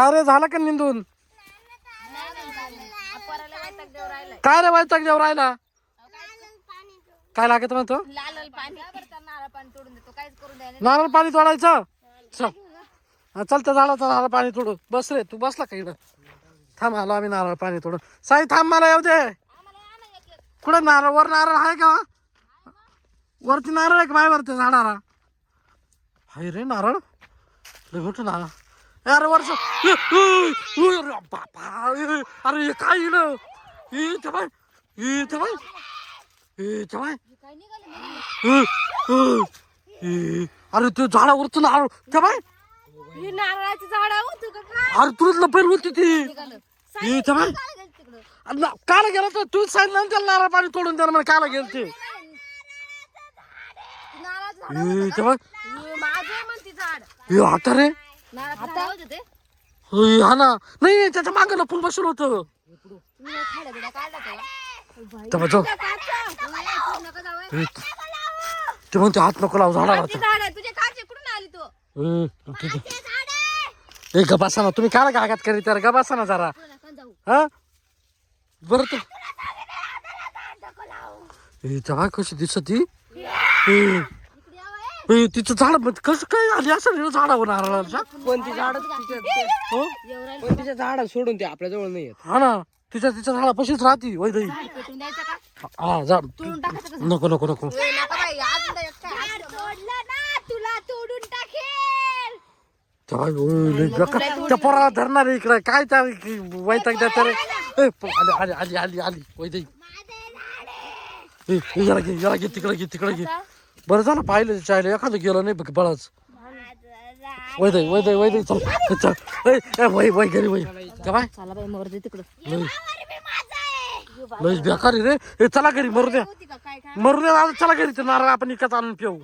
अरे झालं का निंदून? काय रे वैताग देऊ राहिला? काय लागत म्हणतो? नारळ पाणी तोडायचं. चल त्या झाडाचं नारळ पाणी तोडू. बस रे, तू बसला का इकडं? थांब, आलो आम्ही नारळ पाणी तोडू. साई थांब, मला येऊ दे. कुठं नारळ? वर नारळ आहे का? वरती नारळ आहे का? बाय वरती झाडाला हाय रे नारळ. लय मोठं नारळ. अरे वर्ष बापा. अरे काय इकडं? अरे तू झाडावरच नारळ त्या बाय. नारळाची झाड अरे तुला लपेल होती ती. काला गेला तर तू सांगितलं त्याला नारळ पाणी तोडून द्या मला. काला गेल ते आता रे. हा ना. नाही त्याच्या मागं लपून बसलं होतं. ते म्हणते हात नको लावू झाडाला. ए ग बसा ना तुम्ही. काय गागात करीत ग बसा ना जरा. हा बरं तू तेव्हा कशी दिसत ती. तिचं झाड कसं काय आली असं झाडावर नारळाच्या. कोणती झाड कोणतीच्या झाड सोडून ते आपल्या जवळ नाही येत. हा ना. तिच्या झाडापाशीच राहती वैदई. हा झाड नको नको नको. त्या पोराला धरणार इकडे काय त्या वैताग द्या तर. आली आली आली आली वैदई. याला घे तिकडे घे. बरं झालं पाहिलं चायला. एखादं गेलं नाही बघ बळाच. वैदई चल. वै घरी वै काय लय बेकारी रे. चला घरी. मरू द्या चला घरी. ते नारळ आपण इकत आणून पिऊ.